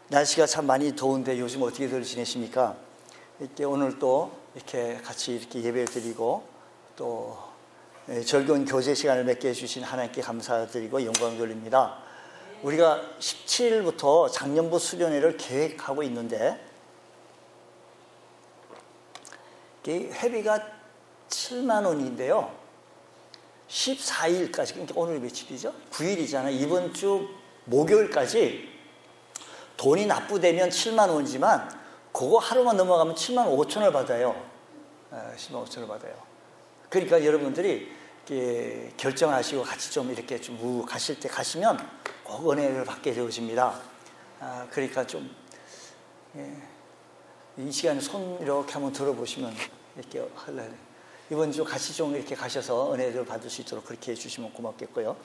날씨가 참 많이 더운데 요즘 어떻게들 지내십니까? 이렇게 오늘 또 이렇게 같이 이렇게 예배를 드리고 또 즐거운 교제 시간을 맺게 해주신 하나님께 감사드리고 영광 돌립니다. 우리가 17일부터 작년부 수련회를 계획하고 있는데 회비가 7만 원인데요. 14일까지, 그러니까 오늘 며칠이죠? 9일이잖아요. 이번 주 목요일까지 돈이 납부되면 7만 원이지만 그거 하루만 넘어가면 7만 5천 원을 받아요. 7만 5천 원을 받아요. 그러니까 여러분들이 결정하시고 같이 좀 이렇게 좀 가실 때 가시면 꼭 은혜를 받게 되어집니다. 그러니까 좀 이 시간에 손 이렇게 한번 들어보시면 이렇게 할래. 이번 주 같이 좀 이렇게 가셔서 은혜를 받을 수 있도록 그렇게 해주시면 고맙겠고요.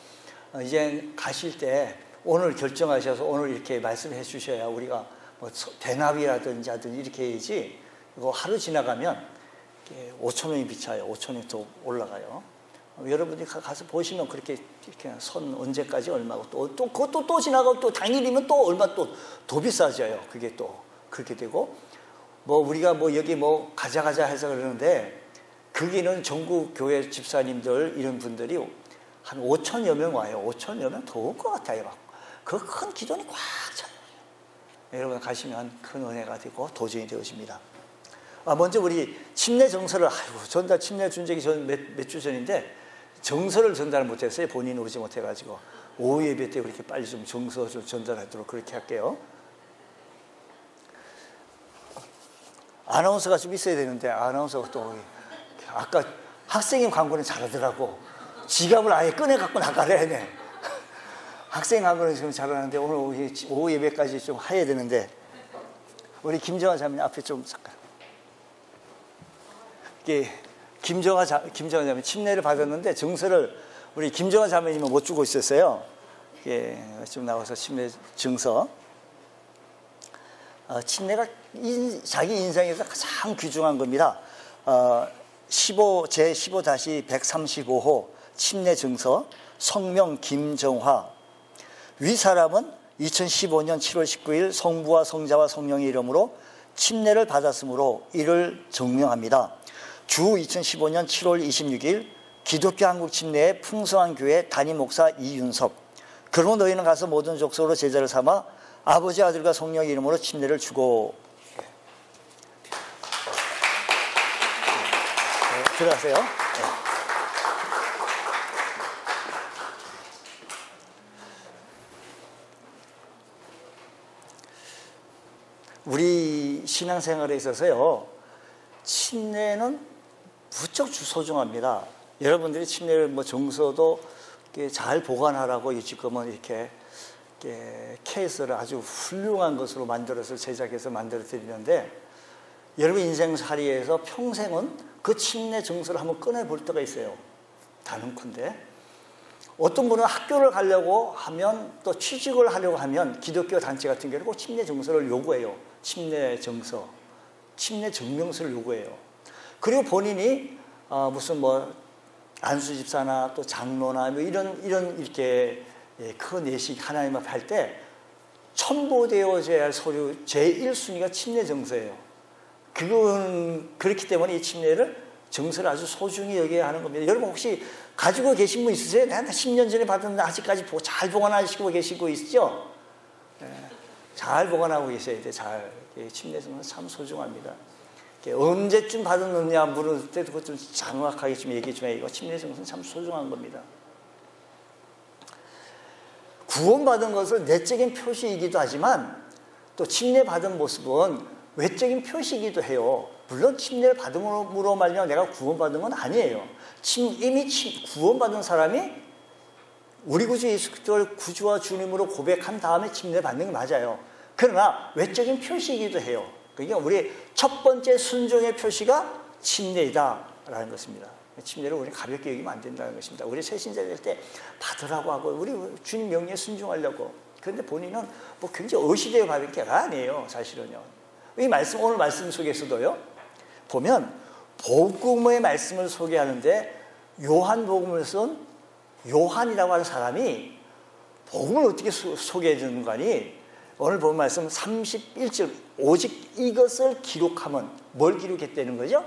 이제 가실 때 오늘 결정하셔서 오늘 이렇게 말씀해 주셔야 우리가 뭐 대납이라든지 하든지 이렇게 해야지 이거 하루 지나가면 5천 원이 비차요. 5천 원이 더 올라가요. 여러분이 가서 보시면 그렇게 이렇게 선 언제까지 얼마고 또 그것도 또 지나가고 또 당일이면 또 얼마 또 더 비싸져요. 그게 또 그렇게 되고 뭐 우리가 뭐 여기 뭐 가자 해서 그러는데 거기는 전국 교회 집사님들 이런 분들이 한 5천여 명 와요. 5천여 명 더 올 것 같아요. 그 큰 기도니 꽉 차요. 여러분 가시면 큰 은혜가 되고 도전이 되어집니다. 먼저 우리 침례 정서를 전달 침례 준 적이 몇 주 전인데 정서를 전달 못했어요. 본인은 오지 못해가지고 오후 예배 때 그렇게 빨리 좀 정서 좀 전달하도록 그렇게 할게요. 아나운서가 좀 있어야 되는데 아나운서가 또 아까 학생인 광고는 잘하더라고. 지갑을 아예 꺼내갖고 나가래. 학생 광고는 지금 잘하는데 오늘 오후 예배까지 좀 해야 되는데 우리 김정아 자매님 앞에 좀 잠깐. 이게 김정아 자매님 침례를 받았는데 정서를 우리 김정아 자매님은 못 주고 있었어요. 이게 좀 나와서 침례 증서. 침례가 자기 인생에서 가장 귀중한 겁니다. 제 15-135호 침례 증서 성명 김정화. 위 사람은 2015년 7월 19일 성부와 성자와 성령의 이름으로 침례를 받았으므로 이를 증명합니다. 주 2015년 7월 26일 기독교 한국 침례의 풍성한 교회 담임 목사 이윤섭. 그러므로 너희는 가서 모든 족속으로 제자를 삼아 아버지 아들과 성령의 이름으로 침례를 주고. 들어가세요. 우리 신앙생활에 있어서요, 침례는 무척 소중합니다. 여러분들이 침례를 뭐 정서도 잘 보관하라고 지금은 이렇게 케이스를 아주 훌륭한 것으로 만들어서 제작해서 만들어 드리는데 여러분 인생살이에서 평생은 그 침례 정서를 한번 꺼내볼 때가 있어요. 단언컨대 어떤 분은 학교를 가려고 하면 또 취직을 하려고 하면 기독교 단체 같은 경우는 꼭 침례 정서를 요구해요. 침례 정서, 침례 증명서를 요구해요. 그리고 본인이 무슨 뭐 안수 집사나 또 장로나 뭐 이런 이렇게 큰 예식 하나님 앞에 할 때 첨부되어져야 할 서류 제1순위가 침례 정서예요. 그건 그렇기 때문에 이 침례를 정서를 아주 소중히 여겨야 하는 겁니다. 여러분 혹시 가지고 계신 분 있으세요? 내가 10년 전에 받았는데 아직까지 잘 보관하시고 계시고 있죠? 잘 보관하고 계셔야 돼. 잘. 침례 정서 참 소중합니다. 언제쯤 받았느냐 물을 때도 그것 좀 정확하게 좀 얘기 좀 해요. 침례 정서는 참 소중한 겁니다. 구원받은 것을 내적인 표시이기도 하지만 또 침례받은 모습은 외적인 표시이기도 해요. 물론 침례를 받음으로 말미암아 내가 구원받은 건 아니에요. 이미 구원받은 사람이 우리 구주 예수 그리스도를 구주와 주님으로 고백한 다음에 침례받는 게 맞아요. 그러나 외적인 표시이기도 해요. 그러니까 우리 첫 번째 순종의 표시가 침례이다라는 것입니다. 침례를 우리 가볍게 여기면 안 된다는 것입니다. 우리 새신자 될 때 받으라고 하고 우리 주님 명령에 순종하려고. 그런데 본인은 뭐 굉장히 의시되어 받은 게 아니에요. 사실은요. 이 말씀 오늘 말씀 속에서도요. 보면 복음의 말씀을 소개하는데 요한복음을 쓴 요한이라고 하는 사람이 복음을 어떻게 소개해 주는 거 아니? 오늘 본 말씀 31절 오직 이것을 기록하면 뭘 기록했다는 거죠?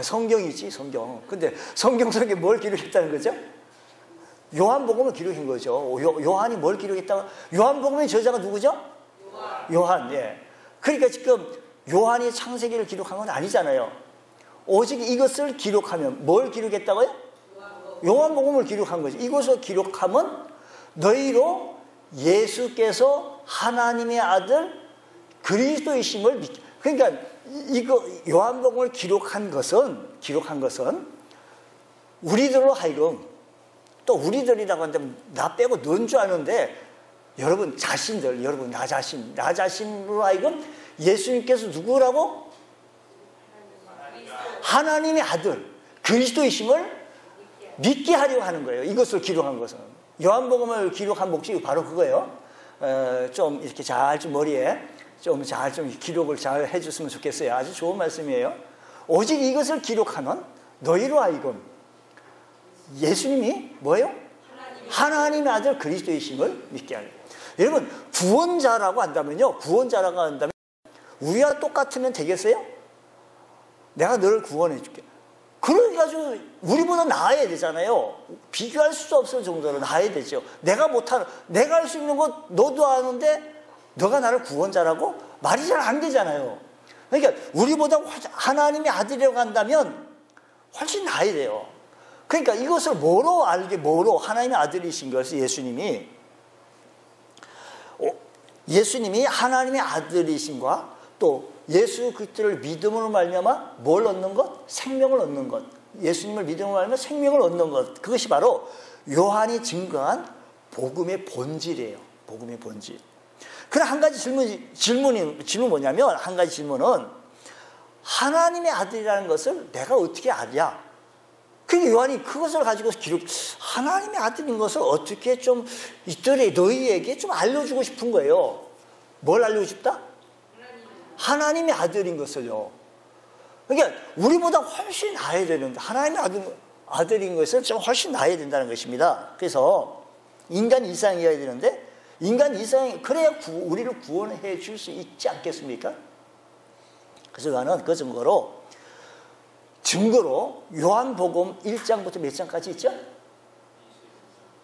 성경이지 성경. 근데 성경 속에 뭘 기록했다는 거죠? 요한복음을 기록한 거죠. 요한이 뭘 기록했다고? 요한복음의 저자가 누구죠? 요한. 예. 그러니까 지금 요한이 창세기를 기록한 건 아니잖아요. 오직 이것을 기록하면 뭘 기록했다고요? 요한복음을 기록한 거죠. 이것을 기록하면 너희로 예수께서 하나님의 아들 그리스도이심을 믿게. 그러니까 이거 요한복음을 기록한 것은 우리들로 하여금, 또 우리들이라고 한다면 나 빼고 넌 줄 아는데 여러분 자신들, 여러분 나 자신으로 하여금 예수님께서 누구라고? 하나님의 아들 그리스도이심을 믿게 하려고 하는 거예요. 이것을 기록한 것은. 요한복음을 기록한 목적이 바로 그거예요. 좀 이렇게 좀 머리에 좀 기록을 잘 해줬으면 좋겠어요. 아주 좋은 말씀이에요. 오직 이것을 기록하면 너희로 하여금 예수님이 뭐예요? 하나님의 아들 그리스도이심을 믿게 하는 거예요. 여러분 구원자라고 한다면요, 우리와 똑같으면 되겠어요? 내가 너를 구원해 줄게. 그래가지고 우리보다 나아야 되잖아요. 비교할 수 없을 정도로 나아야 되죠. 내가 할 수 있는 것 너도 아는데 너가 나를 구원자라고? 말이 잘 안 되잖아요. 그러니까 우리보다 하나님의 아들이라고 한다면 훨씬 나아야 돼요. 그러니까 이것을 뭐로 하나님의 아들이신 것을 예수님이 하나님의 아들이신과 또 예수 그리스도를 믿음으로 말미암아 뭘 얻는 것? 생명을 얻는 것. 예수님을 믿음으로 말미암아 생명을 얻는 것. 그것이 바로 요한이 증거한 복음의 본질이에요. 복음의 본질. 그럼 한 가지 질문 뭐냐면, 한 가지 질문은 하나님의 아들이라는 것을 내가 어떻게 아냐? 그러니까 요한이 그것을 가지고 하나님의 아들인 것을 어떻게 좀 너희에게 좀 알려주고 싶은 거예요. 뭘 알려주고 싶다? 하나님의 아들인 것을요. 그러니까 우리보다 훨씬 나아야 되는데 하나님의 아들인 것을 좀 훨씬 나아야 된다는 것입니다. 그래서 인간 이상이어야 되는데 인간 이상이 그래야 우리를 구원해 줄 수 있지 않겠습니까? 그래서 요한은 그 증거로 요한복음 1장부터 몇 장까지 있죠?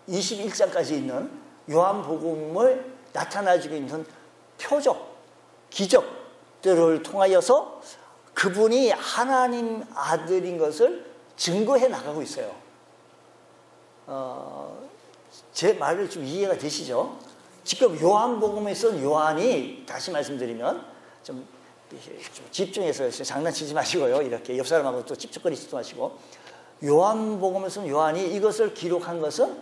21장까지 있는 요한복음을 나타나주고 있는 표적, 기적들을 통하여서 그분이 하나님 아들인 것을 증거해 나가고 있어요. 제 말을 좀 이해가 되시죠? 지금 요한복음에서 요한이, 다시 말씀드리면 좀 집중해서 장난치지 마시고요. 이렇게 옆 사람하고 또 찝쩍거리지도 마시고, 요한복음에서는 요한이 이것을 기록한 것은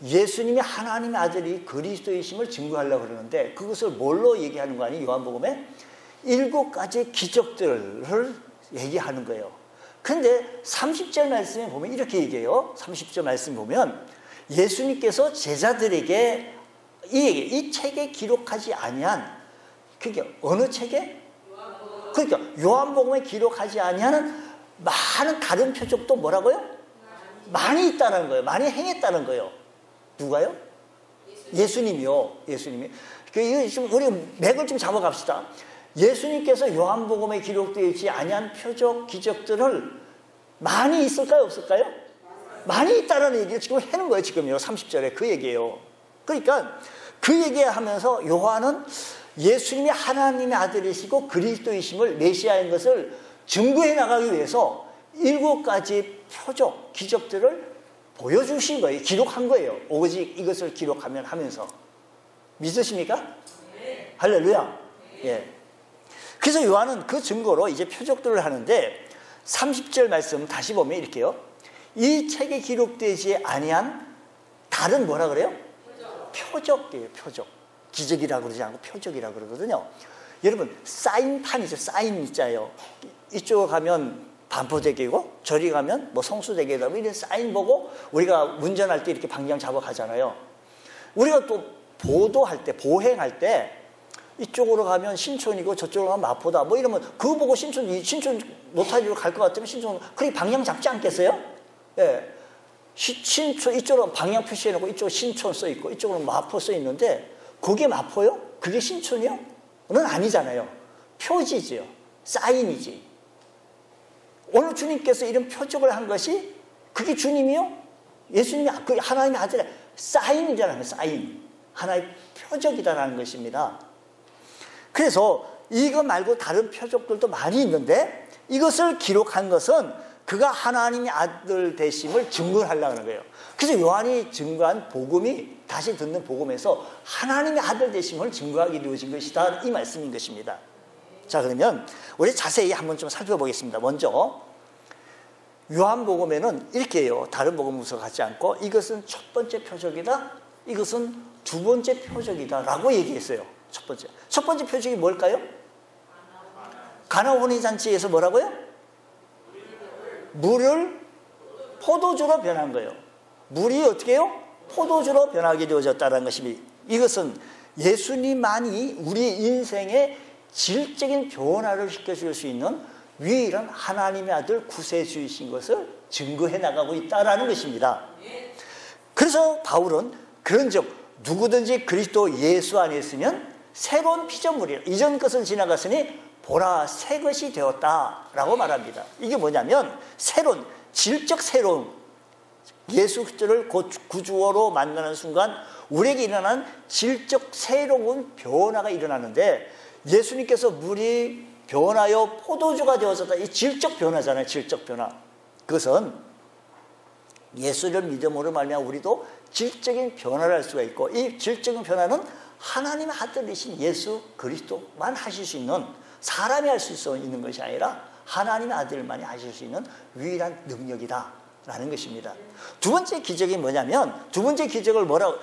예수님이 하나님의 아들이 그리스도이심을 증거하려고 그러는데, 그것을 뭘로 얘기하는 거 아니에요? 요한복음에 7가지 기적들을 얘기하는 거예요. 근데 30절 말씀에 보면 이렇게 얘기해요. 30절 말씀 보면 예수님께서 제자들에게 이 책에 기록하지 아니한, 그게 어느 책에? 그러니까 요한복음에 기록하지 아니하는 많은 다른 표적도 뭐라고요? 많이 있다는 거예요. 많이 행했다는 거예요. 누가요? 예수님이요. 예수님이. 우리 맥을 좀 잡아갑시다. 예수님께서 요한복음에 기록되어 있지 아니한 표적, 기적들을 많이 있을까요? 없을까요? 많이 있다는 얘기를 지금 하는 거예요. 지금요. 30절에 그 얘기예요. 그러니까 그 얘기하면서 요한은 예수님이 하나님의 아들이시고 그리스도이심을, 메시아인 것을 증거해 나가기 위해서 7가지 표적, 기적들을 보여주신 거예요. 기록한 거예요. 오직 이것을 기록하면 하면서. 믿으십니까? 네. 할렐루야. 네. 예. 그래서 요한은 그 증거로 이제 표적들을 하는데 30절 말씀 다시 보면 이렇게요. 이 책에 기록되지 아니한 다른 뭐라 그래요? 표적이에요. 표적. 기적이라고 그러지 않고 표적이라고 그러거든요. 여러분 사인판이죠. 사인 있잖아요. 이쪽에 가면 반포대교고 저리 가면 뭐 성수대교다. 이런 사인 보고 우리가 운전할 때 이렇게 방향 잡아 가잖아요. 우리가 또 보도할 때, 보행할 때 이쪽으로 가면 신촌이고 저쪽으로 가면 마포다. 뭐 이러면 그거 보고 신촌 노타리로 갈 것 같으면 신촌, 그렇게 방향 잡지 않겠어요? 예. 신촌, 이쪽으로 방향 표시해놓고 이쪽으로 신촌 써있고 이쪽으로 마포 써있는데 그게 마포요? 그게 신촌이요? 는 아니잖아요. 표지지요. 사인이지. 오늘 주님께서 이런 표적을 한 것이 그게 주님이요? 예수님이 그 하나님의 아들의 사인이라는 거예요. 사인. 하나의 표적이다라는 것입니다. 그래서 이거 말고 다른 표적들도 많이 있는데 이것을 기록한 것은 그가 하나님의 아들 되심을 증거하려고 하는 거예요. 그래서 요한이 증거한 복음이 다시 듣는 복음에서 하나님의 아들 되심을 증거하기 이루어진 것이다, 이 말씀인 것입니다. 자, 그러면 우리 자세히 한번 좀 살펴보겠습니다. 먼저 요한복음에는 이렇게 해요. 다른 복음서 같지 않고 이것은 첫 번째 표적이다, 이것은 두 번째 표적이다 라고 얘기했어요. 첫 번째 표적이 뭘까요? 가나 혼인잔치에서 뭐라고요? 물을 포도주로 변한 거예요. 물이 어떻게 해요? 포도주로 변하게 되어졌다는 것입니다. 이것은 예수님만이 우리 인생의 질적인 변화를 시켜줄 수 있는 유일한 하나님의 아들 구세주이신 것을 증거해 나가고 있다는 것입니다. 그래서 바울은 그런즉 누구든지 그리스도 예수 안에 있으면 새로운 피조물이라, 이전 것을 지나갔으니 보라 새 것이 되었다라고 말합니다. 이게 뭐냐면 새로운, 질적 새로운, 예수 그리스도를 곧 구주로 만나는 순간 우리에게 일어난 질적 새로운 변화가 일어나는데, 예수님께서 물이 변하여 포도주가 되어졌다, 이 질적 변화잖아요. 질적 변화. 그것은 예수를 믿음으로 말미암아 우리도 질적인 변화를 할 수가 있고, 이 질적인 변화는 하나님의 아들이신 예수 그리스도만 하실 수 있는, 사람이 할 수 있는 것이 아니라 하나님의 아들만이 하실 수 있는 유일한 능력이다 라는 것입니다. 두 번째 기적이 뭐냐면, 두 번째 기적을 뭐라고,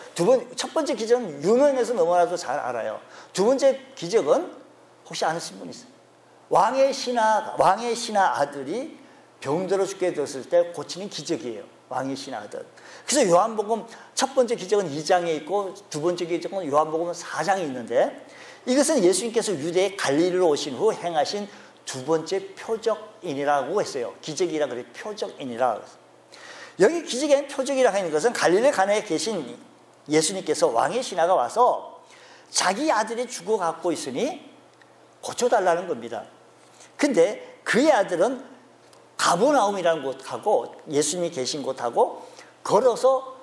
첫 번째 기적은 유명해서 너무나도 잘 알아요. 두 번째 기적은 혹시 아시는 분 있어요? 왕의 신하 아들이 병들어 죽게 되었을 때 고치는 기적이에요. 왕의 신하 아들. 그래서 요한복음 첫 번째 기적은 2장에 있고 두 번째 기적은 요한복음 4장에 있는데, 이것은 예수님께서 유대의 갈릴리로 오신 후 행하신 두 번째 표적인이라고 했어요. 기적이라 그래, 표적인이라. 여기 기적이 표적이라고 하는 것은 갈릴리 가나에 계신 예수님께서 왕의 신하가 와서 자기 아들이 죽어갖고 있으니 고쳐달라는 겁니다. 근데 그의 아들은 가버나움이라는 곳하고 예수님이 계신 곳하고 걸어서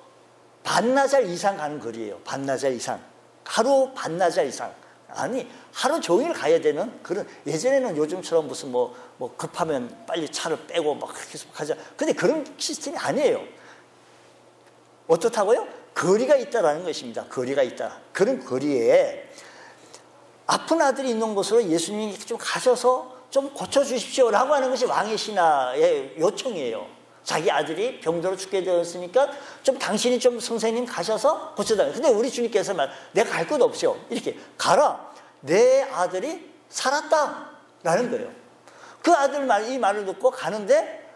반나절 이상 가는 거리예요. 반나절 이상. 하루 반나절 이상. 아니, 하루 종일 가야 되는 그런, 예전에는 요즘처럼 무슨 뭐 급하면 빨리 차를 빼고 막 그렇게 가자. 근데 그런 시스템이 아니에요. 어떻다고요? 거리가 있다라는 것입니다. 거리가 있다. 그런 거리에 아픈 아들이 있는 곳으로 예수님이 좀 가셔서 좀 고쳐주십시오 라고 하는 것이 왕의 신하의 요청이에요. 자기 아들이 병들어 죽게 되었으니까 좀 당신이 좀 선생님 가셔서 고쳐달라. 근데 우리 주님께서 내가 갈 것 없죠. 이렇게 가라. 내 아들이 살았다 라는 거예요. 그 아들 이 말을 듣고 가는데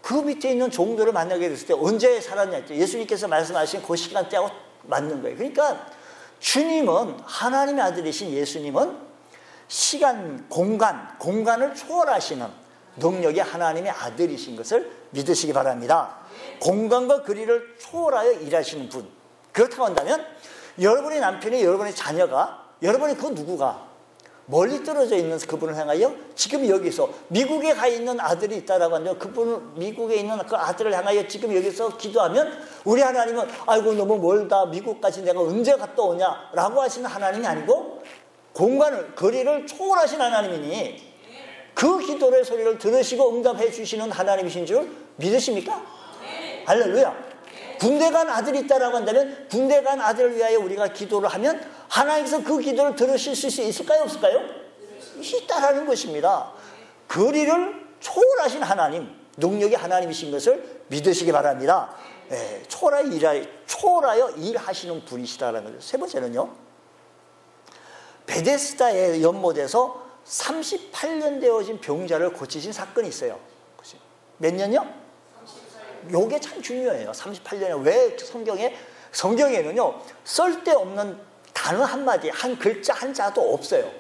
그 밑에 있는 종들을 만나게 됐을 때 언제 살았냐 했죠. 예수님께서 말씀하신 그 시간대하고 맞는 거예요. 그러니까 주님은, 하나님의 아들이신 예수님은 시간, 공간을 초월하시는 능력이 하나님의 아들이신 것을 믿으시기 바랍니다. 공간과 거리를 초월하여 일하시는 분. 그렇다고 한다면 여러분의 남편이, 여러분의 자녀가, 여러분의 그 누구가 멀리 떨어져 있는 그분을 향하여 지금 여기서 미국에 가 있는 아들이 있다라고 하면 그분을, 미국에 있는 그 아들을 향하여 지금 여기서 기도하면 우리 하나님은 아이고 너무 멀다, 미국까지 내가 언제 갔다 오냐 라고 하시는 하나님이 아니고 공간을, 거리를 초월하신 하나님이니 그 기도의 소리를 들으시고 응답해 주시는 하나님이신 줄 믿으십니까? 할렐루야. 군대 간 아들이 있다라고 한다면 군대 간 아들을 위하여 우리가 기도를 하면 하나님께서 그 기도를 들으실 수 있을까요? 없을까요? 있다라는 것입니다. 거리를 초월하신 하나님, 능력이 하나님이신 것을 믿으시기 바랍니다. 초월하여 일하시는 분이시다라는 거죠. 세 번째는요, 베데스다에 연못에서 38년 되어진 병자를 고치신 사건이 있어요. 몇 년요? 요게 참 중요해요. 38년에 왜 성경에는요 쓸데없는 단어 한마디, 한 글자 한자도 없어요.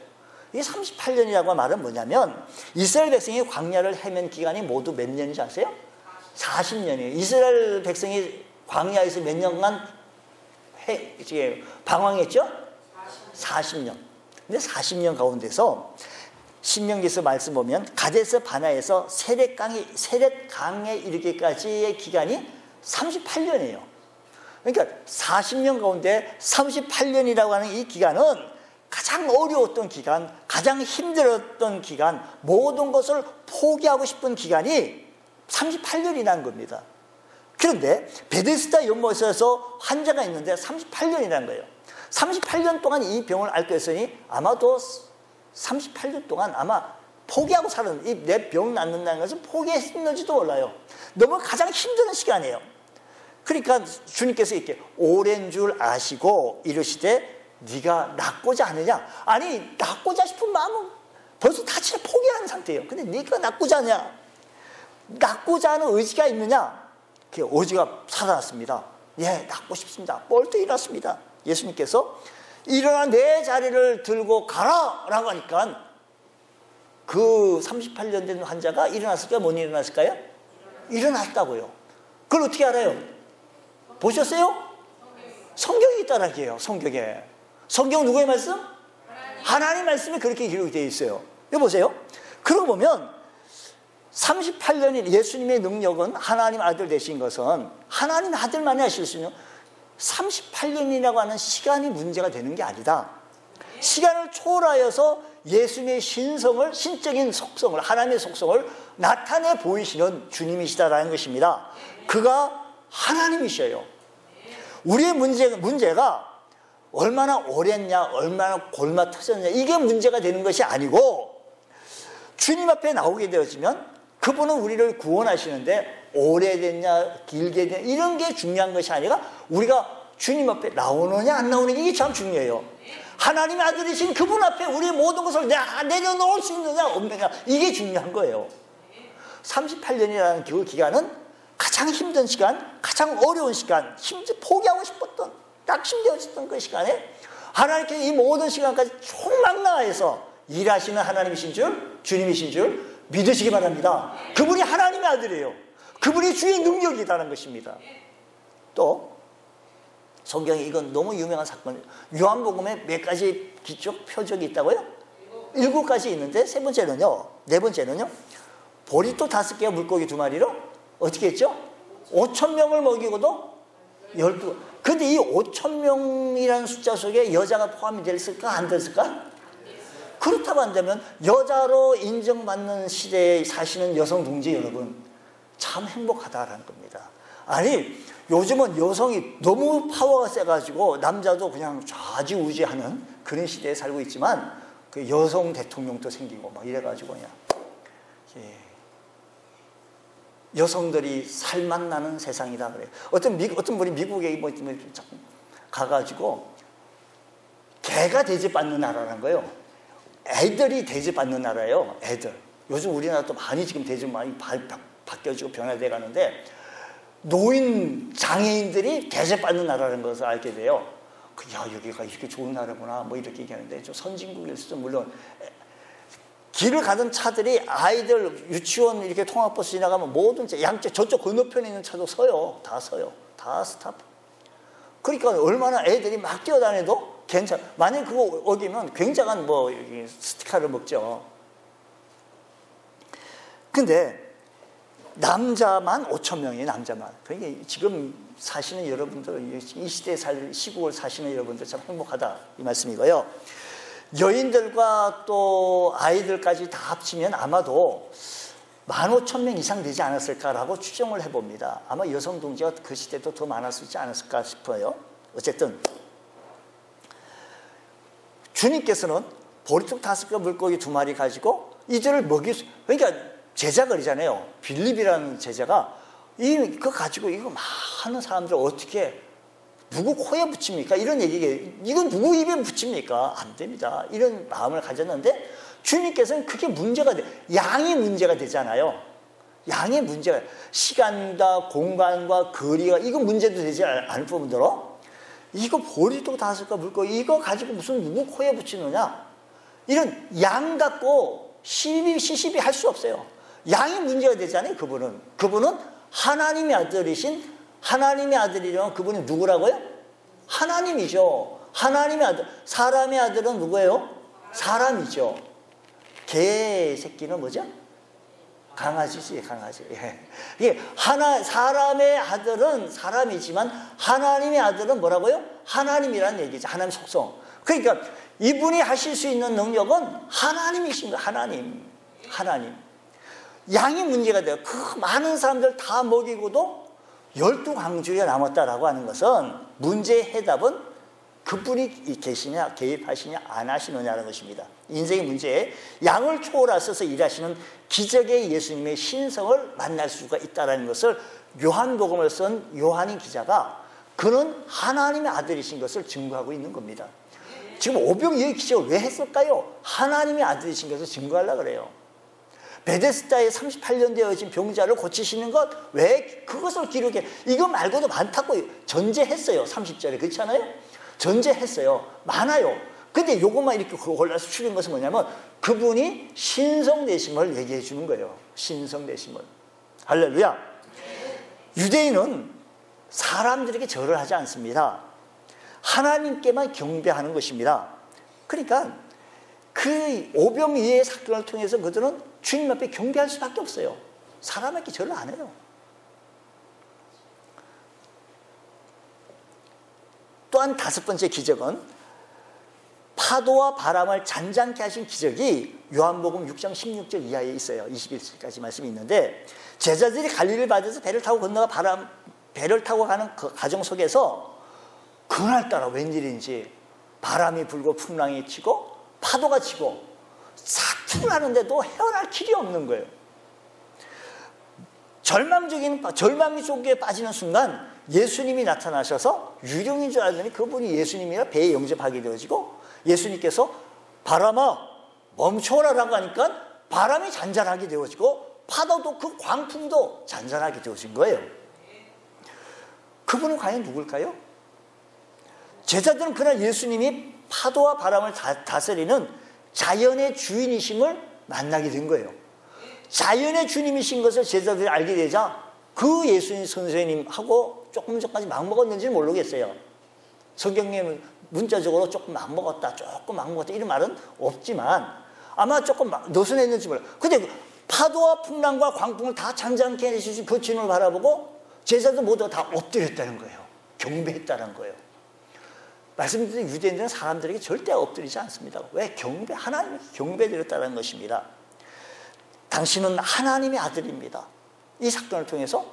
이게 38년이라고 말은 뭐냐면 이스라엘 백성이 광야를 헤맨 기간이 모두 몇 년인지 아세요? 40년이에요. 이스라엘 백성이 광야에서 몇 년간 방황했죠? 40년. 근데 40년 가운데서 신명기에서 말씀 보면 가데스 바나에서 세렛강에 이르기까지의 기간이 38년이에요. 그러니까 40년 가운데 38년이라고 하는 이 기간은 가장 어려웠던 기간, 가장 힘들었던 기간, 모든 것을 포기하고 싶은 기간이 38년이라는 겁니다. 그런데 베데스다 연못에서 환자가 있는데 38년이라는 거예요. 38년 동안 이 병을 앓고 있으니 아마도 38년 동안 아마 포기하고 살았는데, 내 병 낫는다는 것은 포기했는지도 몰라요. 너무 가장 힘든 시간이에요. 그러니까 주님께서 이렇게 오랜 줄 아시고 이르시되 네가 낫고자 하느냐? 아니, 낫고자 싶은 마음은 벌써 다 포기한 상태예요. 근데 네가 낫고자 하냐? 낫고자 하는 의지가 있느냐? 그 의지가 살아났습니다. 예, 낫고 싶습니다. 뻘떡 일어났습니다. 예수님께서 일어나 내 자리를 들고 가라! 라고 하니까 그 38년 된 환자가 일어났을까요? 못 일어났을까요? 일어났다고요. 그걸 어떻게 알아요? 보셨어요? 성경이 있다는 게요. 성경 누구의 말씀? 하나님 말씀이 그렇게 기록이 되어 있어요. 여기 보세요. 그러고 보면 38년이 예수님의 능력은, 하나님 아들 되신 것은 하나님 아들만이 하실 수 있는 38년이라고 하는 시간이 문제가 되는 게 아니다. 시간을 초월하여서 예수님의 신적인 속성을, 하나님의 속성을 나타내 보이시는 주님이시다라는 것입니다. 그가 하나님이셔요. 우리의 문제가 얼마나 오랬냐, 얼마나 골마 터졌냐, 이게 문제가 되는 것이 아니고, 주님 앞에 나오게 되어지면 그분은 우리를 구원하시는데 오래됐냐 길게 됐냐 이런 게 중요한 것이 아니라 우리가 주님 앞에 나오느냐 안 나오느냐, 이게 참 중요해요. 하나님의 아들이신 그분 앞에 우리의 모든 것을 내려놓을 수 있느냐 없느냐, 이게 중요한 거예요. 38년이라는 그 기간은 가장 힘든 시간, 가장 어려운 시간, 포기하고 싶었던, 낙심되었던 그 시간에 하나님께서 이 모든 시간까지 총망라해서 일하시는 하나님이신 줄, 주님이신 줄 믿으시기 바랍니다. 그분이 하나님의 아들이에요. 그분이 주의 능력이라는 것입니다. 또 성경에 이건 너무 유명한 사건이에요. 요한복음에 몇 가지 기적 표적이 있다고요? 7가지 있는데 네 번째는요 보리또 5개와 물고기 2마리로 어떻게 했죠? 5,000명을 먹이고도 12. 근데 이 5,000명이라는 숫자 속에 여자가 포함이 됐을까 안 됐을까? 그렇다고 한다면 여자로 인정받는 시대에 사시는 여성 동지 여러분, 참 행복하다라는 겁니다. 아니, 요즘은 여성이 너무 파워가 세가지고 남자도 그냥 좌지우지하는 그런 시대에 살고 있지만 그 여성 대통령도 생기고 막 이래가지고 그냥 여성들이 살맛 나는 세상이다 그래요. 어떤 분이 미국에 가가지고 개가 대접받는 나라라는 거예요. 애들이 대접받는 나라예요. 애들. 요즘 우리나라도 많이 지금 대접 많이 바뀌어지고 변화돼 가는데 노인 장애인들이 대접받는 나라라는 것을 알게 돼요. 야, 여기가 이렇게 좋은 나라구나 뭐 이렇게 얘기하는데, 좀 선진국에서도 물론 길을 가던 차들이 아이들 유치원 이렇게 통학버스 지나가면 모든 양쪽 저쪽 건너편에 있는 차도 서요. 다 서요. 다 스탑. 그러니까 얼마나 애들이 막 뛰어다녀도 괜찮아. 만약에 그거 어기면 굉장한 스티커를 먹죠. 근데 남자만 5,000명이에요. 남자만. 그러니까 지금 사시는 여러분들, 이 시대에 시국을 사시는 여러분들 참 행복하다 이 말씀이고요. 여인들과 또 아이들까지 다 합치면 아마도 15,000명 이상 되지 않았을까라고 추정을 해봅니다. 아마 여성 동지가 그 시대도 더 많을 수 있지 않았을까 싶어요. 어쨌든 주님께서는 보리떡 5개 물고기 2마리 가지고 이들을 그러니까 제자가 그러잖아요. 빌립이라는 제자가 그거 가지고 이거 많은 사람들 어떻게 누구 코에 붙입니까? 이런 얘기예요. 이건 누구 입에 붙입니까? 안 됩니다. 이런 마음을 가졌는데 주님께서는 그게 문제가 양이 문제가 되잖아요. 양의 문제가, 시간과 공간과 거리가, 이거 문제도 되지 않을 뿐더러 이거 보리떡 5개 물고기 이거 가지고 무슨 누구 코에 붙이느냐, 이런 양 갖고 시시비 할 수 없어요. 양이 문제가 되잖아요. 그분은 하나님의 아들이신, 하나님의 아들이라면 그분이 누구라고요? 하나님이죠. 하나님의 아들, 사람의 아들은 누구예요? 사람이죠. 개 새끼는 뭐죠? 강아지지, 강아지. 이게 사람의 아들은 사람이지만 하나님의 아들은 뭐라고요? 하나님이라는 얘기죠. 하나님 속성. 그러니까 이분이 하실 수 있는 능력은 하나님이신 거예요. 하나님. 양이 문제가 돼요. 그 많은 사람들 다 먹이고도 12광주에 남았다라고 하는 것은 문제의 해답은 그분이 계시냐, 개입하시냐, 안 하시느냐는 것입니다. 인생의 문제에 양을 초월하셔서 일하시는 기적의 예수님의 신성을 만날 수가 있다는 것을 요한복음을 쓴 요한인 기자가 그는 하나님의 아들이신 것을 증거하고 있는 겁니다. 지금 오병이어의 기적을 왜 했을까요? 하나님의 아들이신 것을 증거하려고 그래요. 베데스다에 38년 되어진 병자를 고치시는 것, 왜 그것을 기록해? 이거 말고도 많다고 전제했어요. 30절에. 그렇지 않아요? 전제했어요. 많아요. 근데 요것만 이렇게 골라서 추린 것은 뭐냐면 그분이 신성되심을 얘기해 주는 거예요. 신성되심을. 할렐루야. 유대인은 사람들에게 절을 하지 않습니다. 하나님께만 경배하는 것입니다. 그러니까 그 오병이어의 사건을 통해서 그들은 주님 앞에 경배할 수밖에 없어요. 사람에게 절을 안 해요. 또한 5번째 기적은 파도와 바람을 잔잔케 하신 기적이 요한복음 6장 16절 이하에 있어요. 21절까지 말씀이 있는데 제자들이 갈릴리를 받아서 배를 타고 건너가 배를 타고 가는 그 과정 속에서 그날따라 웬일인지 바람이 불고 풍랑이 치고 파도가 치고 사투를 하는데도 헤어날 길이 없는 거예요. 절망 속에 빠지는 순간 예수님이 나타나셔서 유령인 줄 알았더니 그분이 예수님이라 배에 영접하게 되어지고 예수님께서 바람아 멈춰라라고 하니까 바람이 잔잔하게 되어지고 파도도 그 광풍도 잔잔하게 되어진 거예요. 그분은 과연 누굴까요? 제자들은 그날 예수님이 파도와 바람을 다스리는 자연의 주인이심을 만나게 된 거예요. 자연의 주님이신 것을 제자들이 알게 되자 그 예수님 선생님하고 조금 전까지 막 먹었는지는 모르겠어요. 성경에는 문자적으로 조금 막 먹었다, 조금 막 먹었다 이런 말은 없지만 아마 조금 느슨했는지 몰라요. 근데 파도와 풍랑과 광풍을 다 잔잔케 해주신 그 주님을 바라보고 제자들 모두가 다 엎드렸다는 거예요. 경배했다는 거예요. 말씀드린 유대인들은 사람들에게 절대 엎드리지 않습니다. 왜? 하나님을 경배드렸다는 것입니다. 당신은 하나님의 아들입니다. 이 사건을 통해서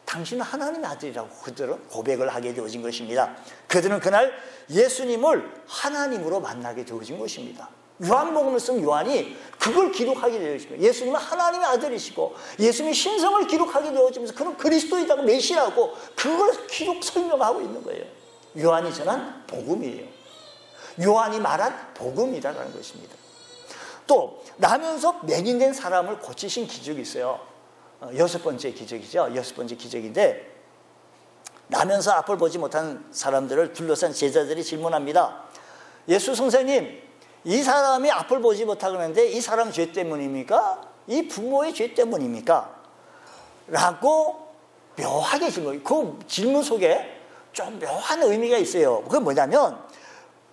당신은 하나님의 아들이라고 그들은 고백을 하게 되어진 것입니다. 그들은 그날 예수님을 하나님으로 만나게 되어진 것입니다. 요한복음을 쓴 요한이 그걸 기록하게 되어진 거예요. 예수님은 하나님의 아들이시고 예수님의 신성을 기록하게 되어지면서 그는 그리스도이다고 메시아고 그걸 설명하고 있는 거예요. 요한이 전한 복음이에요. 요한이 말한 복음이라는 것입니다. 또 나면서 맹인된 사람을 고치신 기적이 있어요. 6번째 기적이죠. 6번째 기적인데 나면서 앞을 보지 못한 사람들을 둘러싼 제자들이 질문합니다. 예수 선생님, 이 사람이 앞을 보지 못하는데 이 사람 죄 때문입니까? 이 부모의 죄 때문입니까? 라고 묘하게 질문. 그 질문 속에 좀 묘한 의미가 있어요. 그게 뭐냐면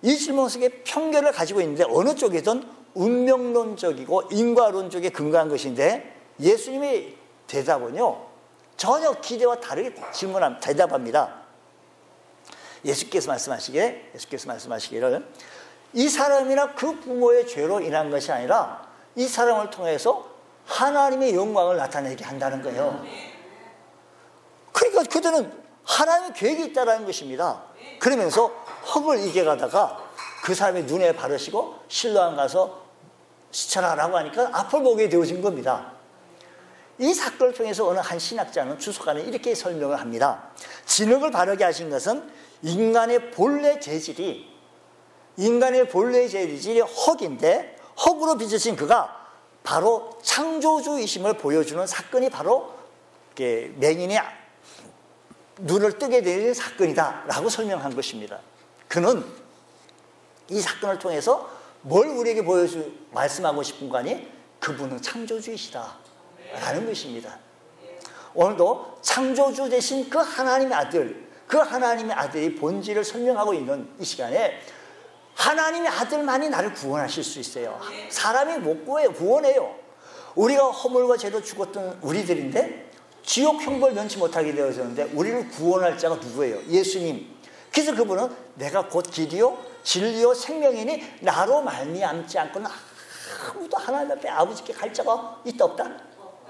이 질문 속에 편견을 가지고 있는데 어느 쪽이든 운명론적이고 인과론적에 근거한 것인데 예수님의 대답은요 전혀 기대와 다르게 대답합니다. 예수께서 말씀하시기를 이 사람이나 그 부모의 죄로 인한 것이 아니라 이 사람을 통해서 하나님의 영광을 나타내게 한다는 거예요. 그러니까 그들은 하나님의 계획이 있다는 것입니다. 그러면서 흙을 이겨가다가 그 사람의 눈에 바르시고 실로암 가서 시쳐라라고 하니까 앞을 보게 되어진 겁니다. 이 사건을 통해서 어느 한 신학자는 주석가는 이렇게 설명을 합니다. 진흙을 바르게 하신 것은 인간의 본래 재질이 흙인데 흙으로 빚으신 그가 바로 창조주이심을 보여주는 사건이 바로 맹인의 눈을 뜨게 되는 사건이다라고 설명한 것입니다. 그는 이 사건을 통해서 뭘 우리에게 말씀하고 싶은 거 아니? 그분은 창조주이시다라는 것입니다. 오늘도 창조주 되신 그 하나님의 아들, 그 하나님의 아들이 본질을 설명하고 있는 이 시간에 하나님의 아들만이 나를 구원하실 수 있어요. 사람이 못 구해요. 구원해요. 우리가 허물과 죄로 죽었던 우리들인데 지옥 형벌 면치 못하게 되어졌는데 우리를 구원할 자가 누구예요? 예수님. 그래서 그분은 내가 곧 길이요 진리요 생명이니 나로 말미암지 않고는 아무도 하나님 앞에 아버지께 갈 자가 있다 없다?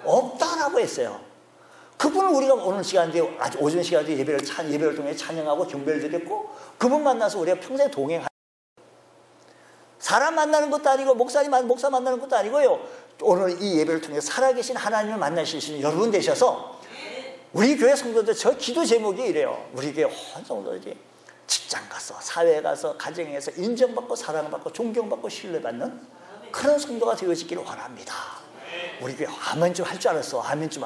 없다라고 했어요. 그분을 우리가 오늘 시간에 아주 오전 시간에 예배를 통해 찬양하고 경배를 드렸고 그분 만나서 우리가 평생 동행하는 사람 만나는 것도 아니고 목사 만나는 것도 아니고요. 오늘 이 예배를 통해 살아계신 하나님을 만나실 수 있는 여러분 되셔서 우리 교회 성도들 저 기도 제목이 이래요. 우리 교회 온 성도들이 직장 가서 사회에 가서 가정에서 인정받고 사랑받고 존경받고 신뢰받는 그런 성도가 되어지기를 원합니다. 우리 교회 아멘 좀 할 줄 알았어. 아멘 좀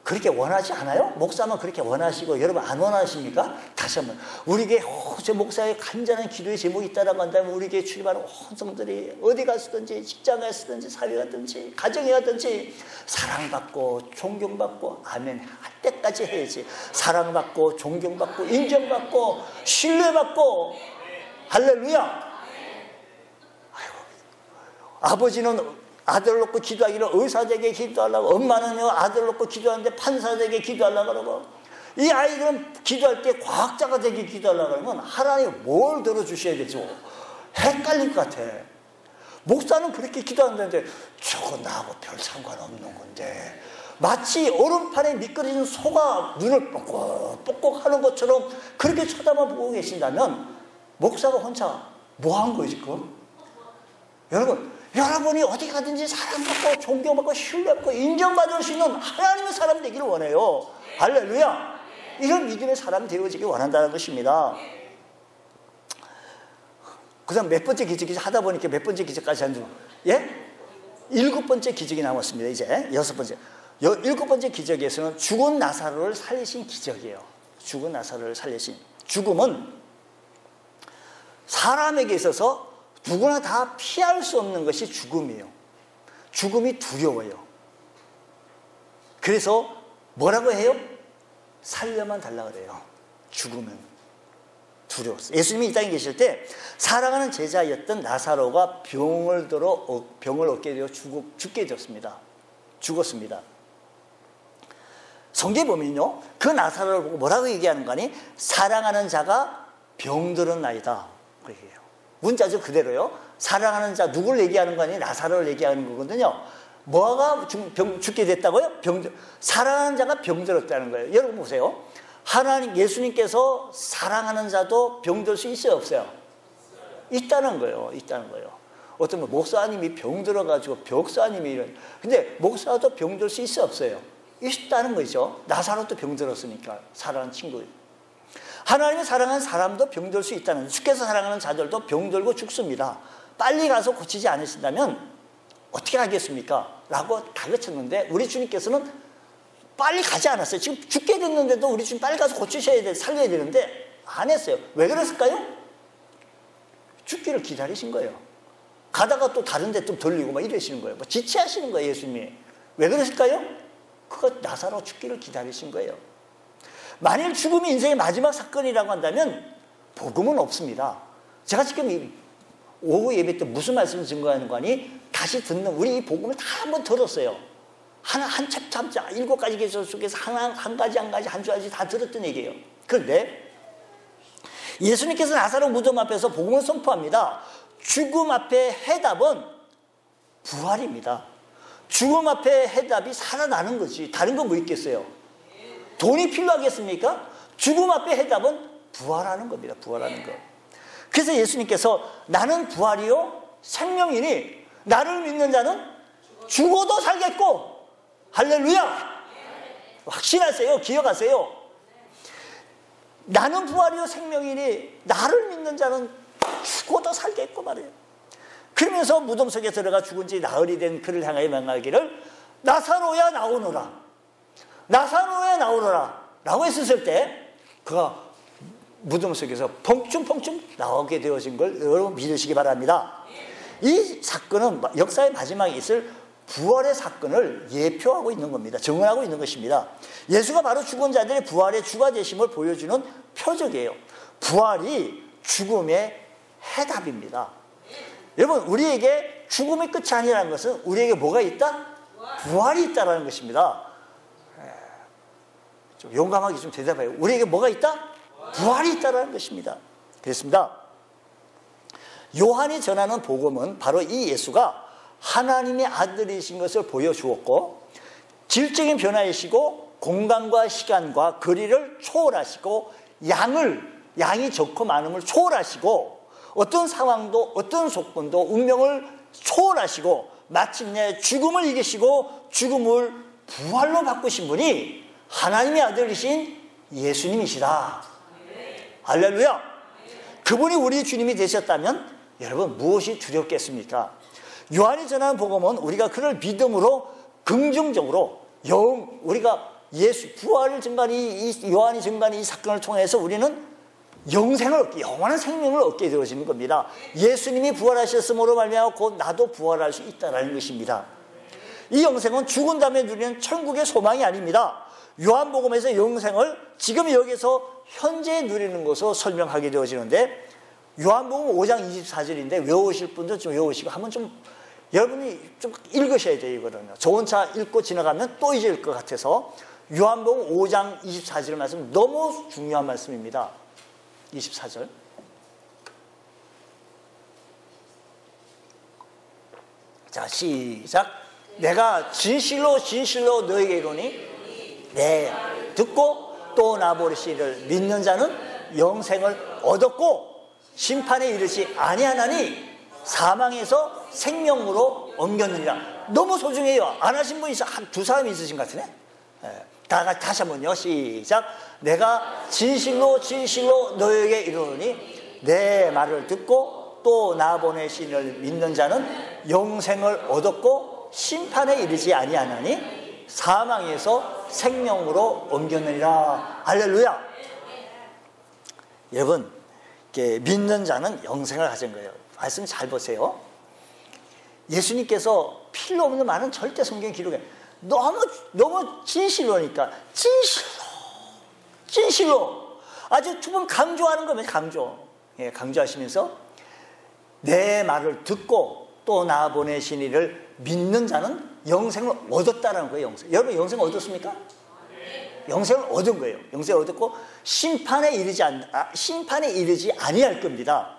그렇게 원하지 않아요? 목사만 그렇게 원하시고 여러분 안 원하십니까? 다시 한번 우리 교회 제 목사의 간절한 기도의 제목이 있다라고 한다면 우리 교회 출입하는 온 성들이 어디 갔든지 직장에 갔든지 사회 갔든지 가정에 갔든지 사랑받고 존경받고 아멘 할 때까지 해야지. 사랑받고 존경받고 인정받고 신뢰받고 할렐루야. 아이고, 아버지는 아들 놓고 기도하기를 의사되게 기도하려고, 엄마는 아들 놓고 기도하는데 판사되게 기도하려고 그러고, 이 아이들은 기도할 때 과학자가 되게 기도하려고 그러면 하나님이 뭘 들어주셔야 되죠? 헷갈릴 것 같아. 목사는 그렇게 기도하는데 저건 나하고 별 상관없는 건데 마치 얼음판에 미끄러진 소가 눈을 뻑뻑 하는 것처럼 그렇게 쳐다만 보고 계신다면 목사가 혼자 뭐 한 거예요 지금? 여러분이 어디 가든지 사랑받고 존경받고 신뢰받고 인정받을 수 있는 하나님의 사람 되기를 원해요. 할렐루야. 이런 믿음의 사람이 되어지길 원한다는 것입니다. 그 다음 몇 번째 기적이 하다 보니까 몇 번째 기적까지 한 줄, 예? 7번째 기적이 남았습니다. 이제 6번째. 7번째 기적에서는 죽은 나사로를 살리신 기적이에요. 죽은 나사로를 살리신. 죽음은 사람에게 있어서 누구나 다 피할 수 없는 것이 죽음이에요. 죽음이 두려워요. 그래서 뭐라고 해요? 살려만 달라고 그래요. 죽음은 두려웠어요. 예수님이 이 땅에 계실 때 사랑하는 제자였던 나사로가 병을 얻게 되어 죽게 되었습니다. 죽었습니다. 성경에 보면요, 그 나사로를 보고 뭐라고 얘기하는 거니? 사랑하는 자가 병들었나이다. 그렇게 해요. 문자죠 그대로요. 사랑하는 자 누구를 얘기하는 거 아니에요? 나사로를 얘기하는 거거든요. 뭐가 죽게 됐다고요? 사랑하는 자가 병들었다는 거예요. 여러분 보세요. 하나님 예수님께서 사랑하는 자도 병들 수 있어요 없어요? 있다는 거예요. 있다는 거예요. 어떤 목사님이 병들어가지고 벽사님이 이런, 근데 목사도 병들 수 있어요 없어요? 있다는 거죠. 나사로도 병들었으니까 사랑하는 친구. 하나님이 사랑하는 사람도 병들 수 있다는, 주께서 사랑하는 자들도 병들고 죽습니다. 빨리 가서 고치지 않으신다면 어떻게 하겠습니까? 라고 다그쳤는데 우리 주님께서는 빨리 가지 않았어요. 지금 죽게 됐는데도 우리 주님 빨리 가서 고치셔야 돼, 살려야 되는데 안 했어요. 왜 그랬을까요? 죽기를 기다리신 거예요. 가다가 또 다른 데 좀 돌리고 막 이러시는 거예요. 뭐 지체하시는 거예요 예수님이. 왜 그랬을까요? 그거 나사로 죽기를 기다리신 거예요. 만일 죽음이 인생의 마지막 사건이라고 한다면 복음은 없습니다. 제가 지금 오후 예배 때 무슨 말씀을 증거하는 거니? 다시 듣는 우리 이 복음을 다 한번 들었어요. 한 챕터 7가지 계절 속에서 한 가지 한 줄까지 다 들었던 얘기예요. 그런데 예수님께서 나사로 무덤 앞에서 복음을 선포합니다. 죽음 앞에 해답은 부활입니다. 죽음 앞에 해답이 살아나는 거지. 다른 거 뭐 있겠어요? 돈이 필요하겠습니까? 죽음 앞에 해답은 부활하는 겁니다. 부활하는 거. 그래서 예수님께서 나는 부활이요 생명이니 나를 믿는 자는 죽어도 살겠고, 할렐루야. 확신하세요. 기억하세요. 나는 부활이요 생명이니 나를 믿는 자는 죽어도 살겠고 말이에요. 그러면서 무덤 속에 들어가 죽은 지 나흘이 된 그를 향하여 명하기를 나사로야 나오너라, 나사로야 나오너라 라고 했을 때 그가 무덤 속에서 펑충펑충 나오게 되어진 걸 여러분 믿으시기 바랍니다. 이 사건은 역사의 마지막에 있을 부활의 사건을 예표하고 있는 겁니다. 증언하고 있는 것입니다. 예수가 바로 죽은 자들의 부활의 주가 되심을 보여주는 표적이에요. 부활이 죽음의 해답입니다. 여러분, 우리에게 죽음이 끝이 아니라는 것은 우리에게 뭐가 있다? 부활이 있다는 것입니다. 좀 용감하게 좀 대답해요. 우리에게 뭐가 있다? 부활이 있다는 것입니다. 그렇습니다. 요한이 전하는 복음은 바로 이 예수가 하나님의 아들이신 것을 보여주었고, 질적인 변화이시고 공간과 시간과 거리를 초월하시고 양이 적고 많음을 초월하시고 어떤 상황도 어떤 조건도 운명을 초월하시고 마침내 죽음을 이기시고 죽음을 부활로 바꾸신 분이 하나님의 아들이신 예수님이시다. 할렐루야. 그분이 우리 주님이 되셨다면 여러분 무엇이 두렵겠습니까? 요한이 전하는 복음은 우리가 그를 믿음으로 긍정적으로 우리가 예수 부활을 증가한 요한이 증가한 이 사건을 통해서 우리는 영원한 생명을 얻게 되어지는 겁니다. 예수님이 부활하셨음으로 말미암아 곧 나도 부활할 수 있다는 것입니다. 이 영생은 죽은 다음에 누리는 천국의 소망이 아닙니다. 요한복음에서 영생을 지금 여기서 현재 누리는 것으로 설명하게 되어지는데, 요한복음 5장 24절인데 외우실 분들 좀 외우시고 한번 좀 여러분이 좀 읽으셔야 돼요. 이거는 좋은 차 읽고 지나가면 또 잊을 것 같아서 요한복음 5장 24절 말씀 너무 중요한 말씀입니다. 24절. 자, 시작. 내가 진실로 너에게 이르노니 네 듣고 또 나보시를 믿는 자는 영생을 얻었고 심판에 이르지 아니하나니 사망에서 생명으로 옮겼느니라. 너무 소중해요. 안 하신 분 있어? 두 사람이 있으신 것 같으네. 다시 한번요. 시작. 내가 진실로 너에게 이르노니 내 말을 듣고 또 나 보내신 이를 믿는 자는 영생을 얻었고 심판에 이르지 아니하나니 사망에서 생명으로 옮겼느니라. 할렐루야. 여러분, 믿는 자는 영생을 가진 거예요. 말씀 잘 보세요. 예수님께서 필요 없는 말은 절대 성경 기록에 너무 진실로니까 진실로 아주 두 번 강조하는 겁니다. 강조하시면서 내 말을 듣고 또 나 보내신 이를 믿는 자는 영생을 얻었다는 거예요. 영생. 여러분 영생을 얻었습니까? 영생을 얻은 거예요. 영생을 얻었고 심판에 이르지 아니할 겁니다.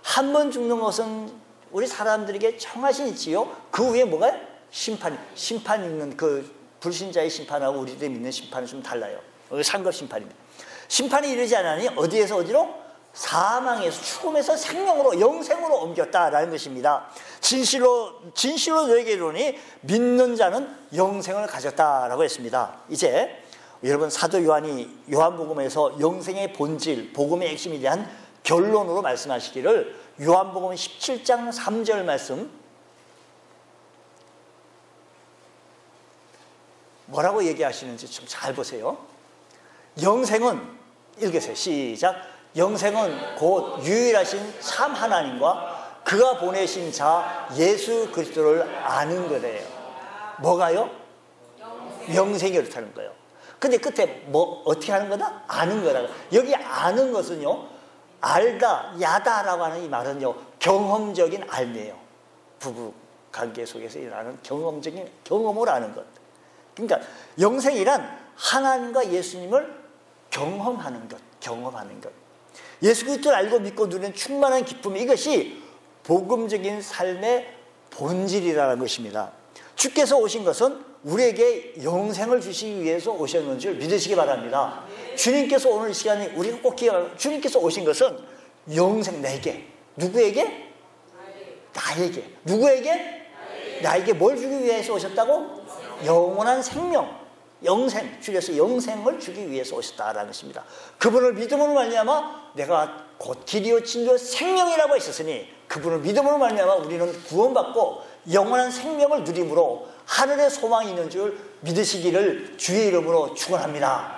한 번 죽는 것은 우리 사람들에게 정하신 있지요. 그 위에 뭐가 심판 있는 그 불신자의 심판하고 우리들이 믿는 심판은 좀 달라요. 상급 심판입니다. 심판에 이르지 않으니 어디에서 어디로? 사망에서 죽음에서 생명으로 영생으로 옮겼다라는 것입니다. 진실로 너에게 이르노니 믿는 자는 영생을 가졌다라고 했습니다. 이제 여러분 사도 요한이 요한복음에서 영생의 본질, 복음의 핵심에 대한 결론으로 말씀하시기를 요한복음 17장 3절 말씀 뭐라고 얘기하시는지 좀 잘 보세요. 영생은 읽으세요. 시작. 영생은 곧 유일하신 참 하나님과 그가 보내신 자 예수 그리스도를 아는 거래요. 뭐가요? 영생이 그렇다는 거예요. 근데 끝에 뭐 어떻게 하는 거다? 아는 거라고. 여기 아는 것은요, 알다, 야다라고 하는 이 말은요, 경험적인 알매예요. 부부 관계 속에서 일어나는 경험적인 경험을 아는 것. 그러니까 영생이란 하나님과 예수님을 경험하는 것. 예수 그리스도를 알고 믿고 누리는 충만한 기쁨, 이것이 복음적인 삶의 본질이라는 것입니다. 주께서 오신 것은 우리에게 영생을 주시기 위해서 오셨는 줄 믿으시기 바랍니다. 주님께서 오늘 이 시간에 우리가 꼭 기억하고, 주님께서 오신 것은 영생, 내게. 누구에게? 나에게. 누구에게? 나에게 뭘 주기 위해서 오셨다고? 영원한 생명, 영생, 주께서 영생을 주기 위해서 오셨다라는 것입니다. 그분을 믿음으로 말미암아 내가 곧 길이요 진리요 생명이라고 했었으니 그분을 믿음으로 말미암아 우리는 구원받고 영원한 생명을 누림으로 하늘의 소망이 있는 줄 믿으시기를 주의 이름으로 축원합니다.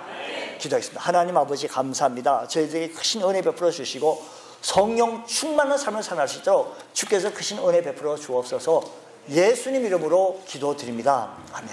기도하겠습니다. 하나님 아버지 감사합니다. 저희들에게 크신 은혜 베풀어 주시고 성령 충만한 삶을 살아갈 수 있도록 주께서 크신 은혜 베풀어 주옵소서. 예수님 이름으로 기도드립니다. 아멘.